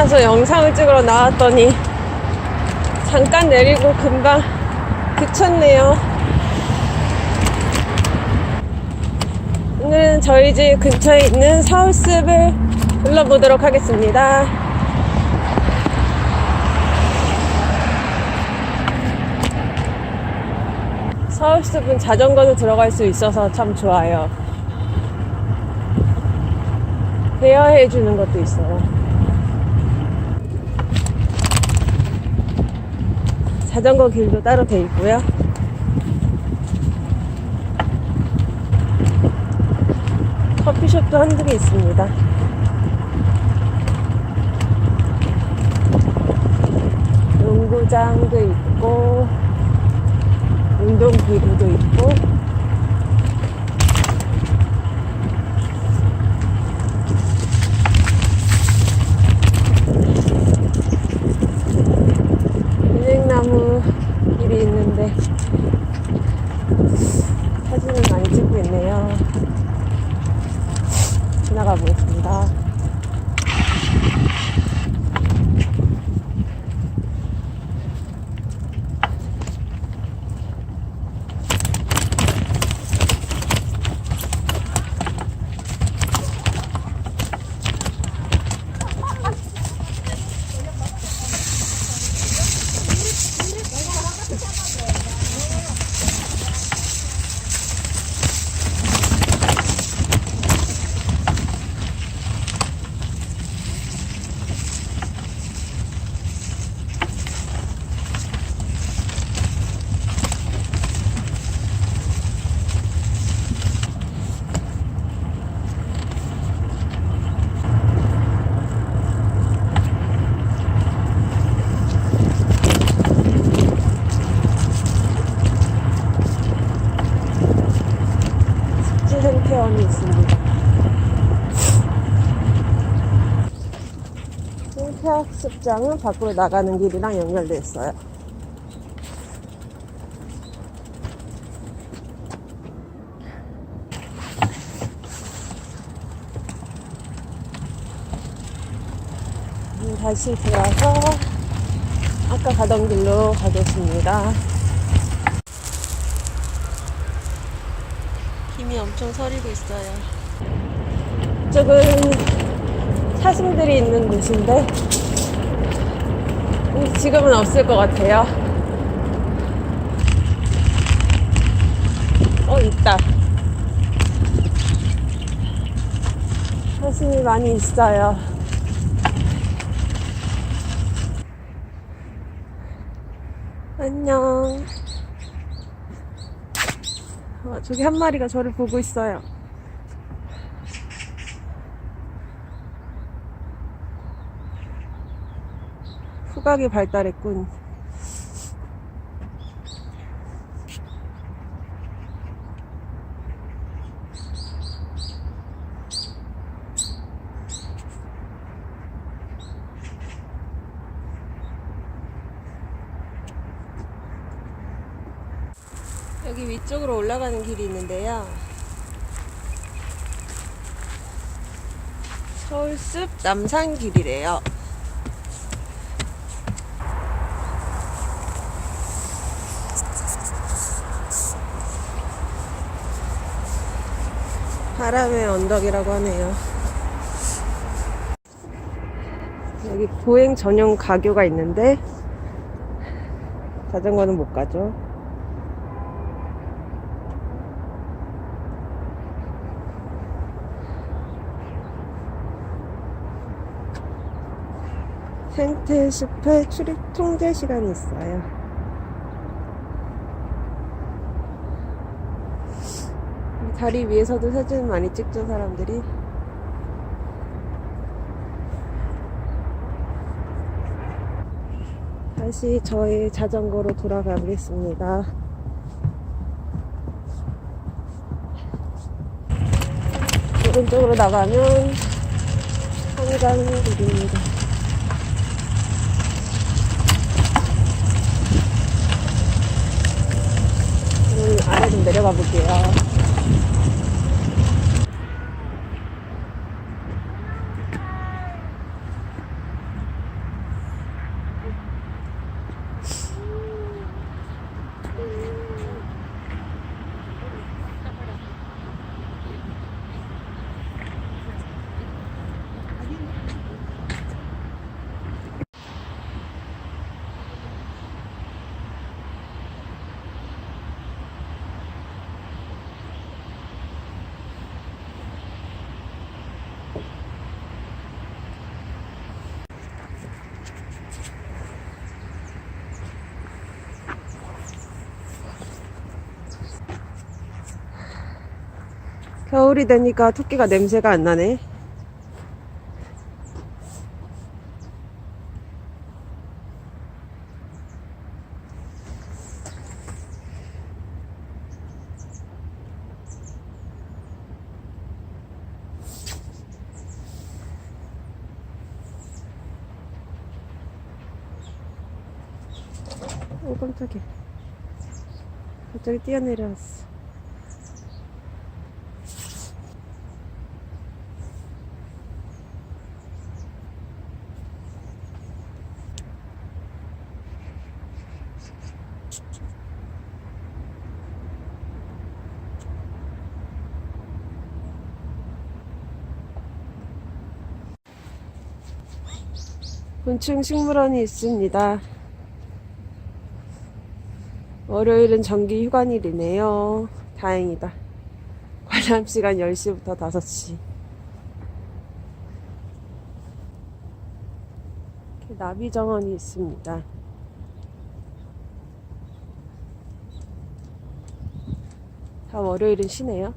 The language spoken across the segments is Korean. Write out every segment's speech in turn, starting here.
싶어서 영상을 찍으러 나왔더니 잠깐 내리고 금방 그쳤네요. 오늘은 저희 집 근처에 있는 서울숲을 둘러보도록 하겠습니다. 서울숲은 자전거도 들어갈 수 있어서 참 좋아요. 대여해 주는 것도 있어요. 자전거 길도 따로 돼 있고요. 커피숍도 한두 개 있습니다. 농구장도 있고 운동기구도 있고 은행나무 길이 있는데 사진을 많이 찍고 있네요. 지나가 보겠습니다. 생태원이 있습니다. 생태학습장은 밖으로 나가는 길이랑 연결되어 있어요. 다시 돌아서 아까 가던 길로 가겠습니다. 김이 엄청 서리고 있어요. 이쪽은 사슴들이 있는 곳인데 지금은 없을 것 같아요. 있다. 사슴이 많이 있어요. 안녕. 저기 한 마리가 저를 보고 있어요. 후각이 발달했군. 여기 위쪽으로 올라가는 길이 있는데요. 서울숲 남산길이래요. 바람의 언덕이라고 하네요. 여기 보행 전용 가교가 있는데 자전거는 못 가죠. 생태숲에 출입 통제 시간이 있어요. 다리 위에서도 사진 많이 찍죠, 사람들이. 다시 저의 자전거로 돌아가겠습니다. 오른쪽으로 나가면 한강길입니다. 아래 좀 내려가 볼게요. 겨울이 되니까 토끼가 냄새가 안 나네. 오, 깜짝이야. 갑자기 뛰어내려왔어. 곤충 식물원이 있습니다. 월요일은 정기 휴관일이네요. 다행이다. 관람 시간 10시부터 5시. 나비 정원이 있습니다. 다 월요일은 쉬네요.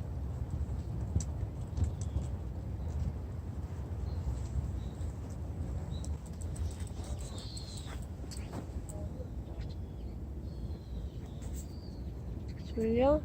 졸려?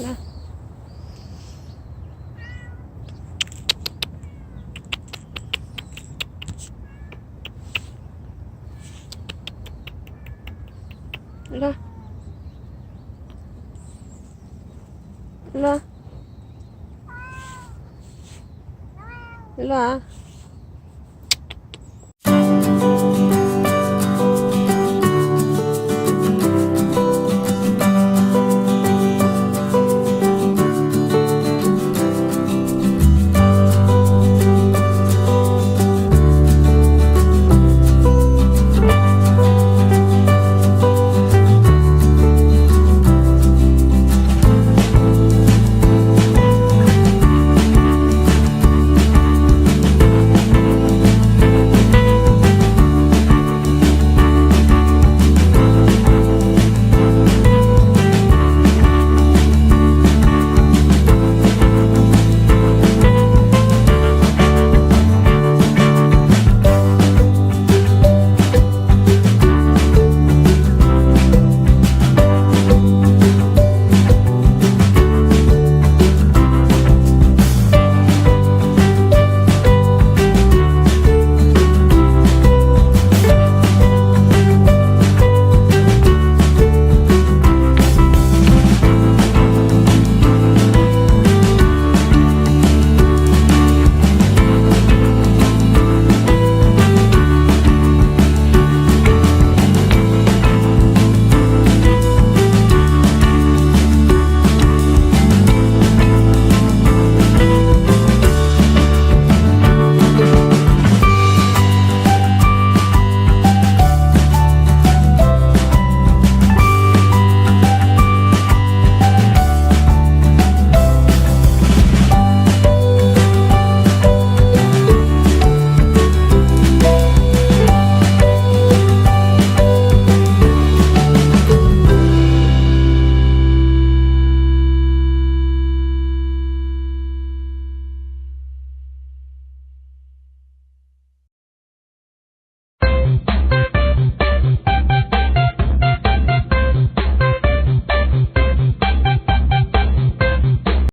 나. 일로와. 일로와. 일로와.